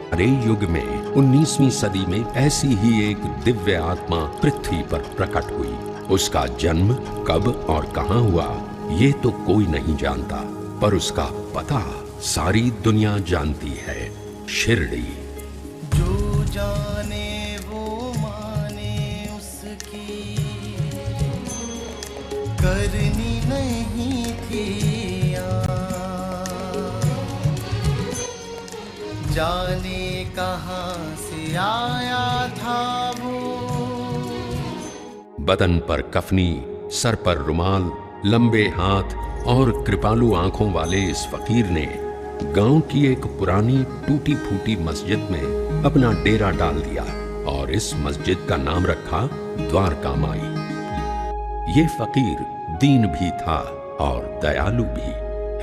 हमारे युग में 19वीं सदी में ऐसी ही एक दिव्य आत्मा पृथ्वी पर प्रकट हुई। उसका जन्म कब और कहां हुआ ये तो कोई नहीं जानता, पर उसका पता सारी दुनिया जानती है, शिरडी। जो जाने वो माने उसकी करनी नहीं थी जाने कहां से आया था वो। बदन पर कफनी, सर पर रुमाल, लंबे हाथ और कृपालु आंखों वाले इस फकीर ने गांव की एक पुरानी टूटी फूटी मस्जिद में अपना डेरा डाल दिया और इस मस्जिद का नाम रखा द्वारका माई। ये फकीर दीन भी था और दयालु भी,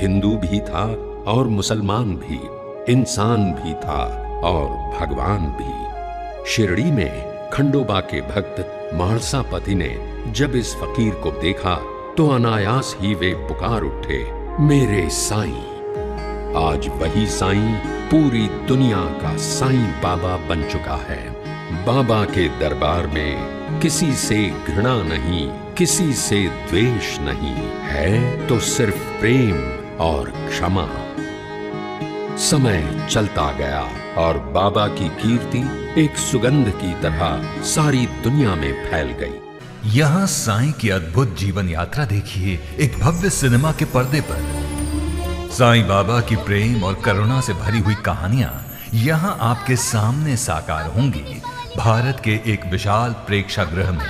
हिंदू भी था और मुसलमान भी, इंसान भी था और भगवान भी। शिरडी में खंडोबा के भक्त मालसापति ने जब इस फकीर को देखा तो अनायास ही वे पुकार उठे, मेरे साईं। आज वही साईं पूरी दुनिया का साईं बाबा बन चुका है। बाबा के दरबार में किसी से घृणा नहीं, किसी से द्वेष नहीं, है तो सिर्फ प्रेम और क्षमा। समय चलता गया और बाबा की कीर्ति एक सुगंध की तरह सारी दुनिया में फैल गई। यहाँ साईं की अद्भुत जीवन यात्रा देखिए एक भव्य सिनेमा के पर्दे पर। साईं बाबा की प्रेम और करुणा से भरी हुई कहानियां यहाँ आपके सामने साकार होंगी, भारत के एक विशाल प्रेक्षागृह में।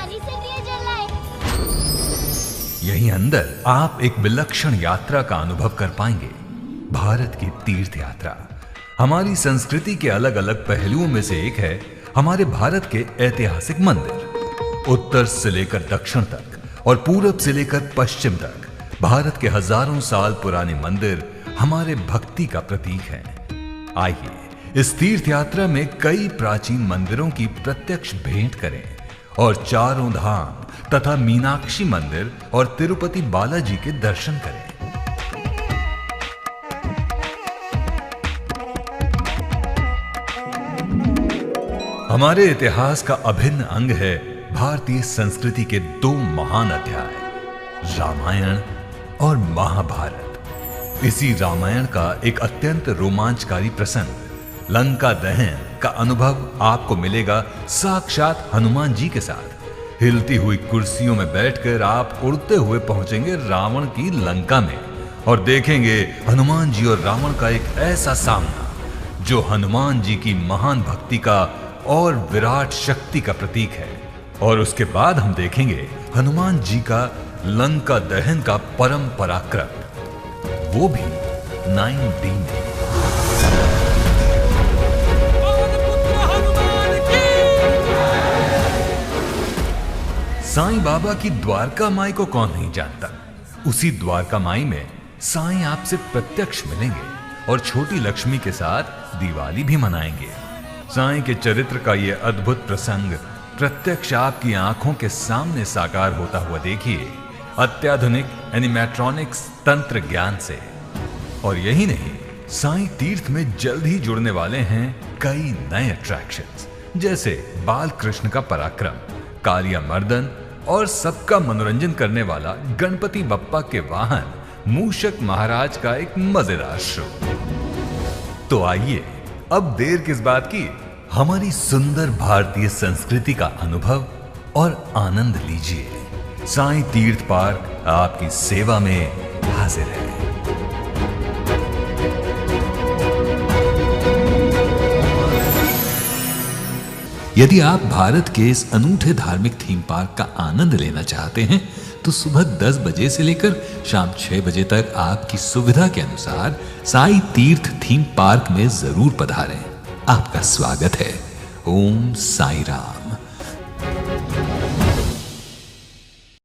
यहीं अंदर आप एक विलक्षण यात्रा का अनुभव कर पाएंगे, भारत की तीर्थ यात्रा। हमारी संस्कृति के अलग अलग पहलुओं में से एक है हमारे भारत के ऐतिहासिक मंदिर। उत्तर से लेकर दक्षिण तक और पूरब से लेकर पश्चिम तक भारत के हजारों साल पुराने मंदिर हमारे भक्ति का प्रतीक हैं। आइए इस तीर्थ यात्रा में कई प्राचीन मंदिरों की प्रत्यक्ष भेंट करें और चारों धाम तथा मीनाक्षी मंदिर और तिरुपति बालाजी के दर्शन करें। हमारे इतिहास का अभिन्न अंग है भारतीय संस्कृति के दो महान अध्याय, रामायण और महाभारत। इसी रामायण का एक अत्यंत रोमांचकारी प्रसंग, लंका दहन का अनुभव आपको मिलेगा साक्षात हनुमान जी के साथ। हिलती हुई कुर्सियों में बैठकर आप उड़ते हुए पहुंचेंगे रावण की लंका में और देखेंगे हनुमान जी और रावण का एक ऐसा सामना जो हनुमान जी की महान भक्ति का और विराट शक्ति का प्रतीक है। और उसके बाद हम देखेंगे हनुमान जी का लंका दहन का परम पराक्रम, वो भी 9D में। साईं बाबा की द्वारका माई को कौन नहीं जानता। उसी द्वारका माई में साईं आपसे प्रत्यक्ष मिलेंगे और छोटी लक्ष्मी के साथ दिवाली भी मनाएंगे। साईं के चरित्र का यह अद्भुत प्रसंग प्रत्यक्ष आपकी आंखों के सामने साकार होता हुआ देखिए अत्याधुनिक एनिमेट्रॉनिक्स तंत्र ज्ञान से। और यही नहीं, साईं तीर्थ में जल्द ही जुड़ने वाले हैं कई नए अट्रैक्शंस, जैसे बाल कृष्ण का पराक्रम, कालिया मर्दन और सबका मनोरंजन करने वाला गणपति बप्पा के वाहन मूषक महाराज का एक मजेदार शो। तो आइए अब देर किस बात की, हमारी सुंदर भारतीय संस्कृति का अनुभव और आनंद लीजिए। साईं तीर्थ पार्क आपकी सेवा में हाजिर है। यदि आप भारत के इस अनूठे धार्मिक थीम पार्क का आनंद लेना चाहते हैं तो सुबह 10 बजे से लेकर शाम 6 बजे तक आपकी सुविधा के अनुसार साईं तीर्थ थीम पार्क में जरूर पधारें। आपका स्वागत है। ओम साईं राम।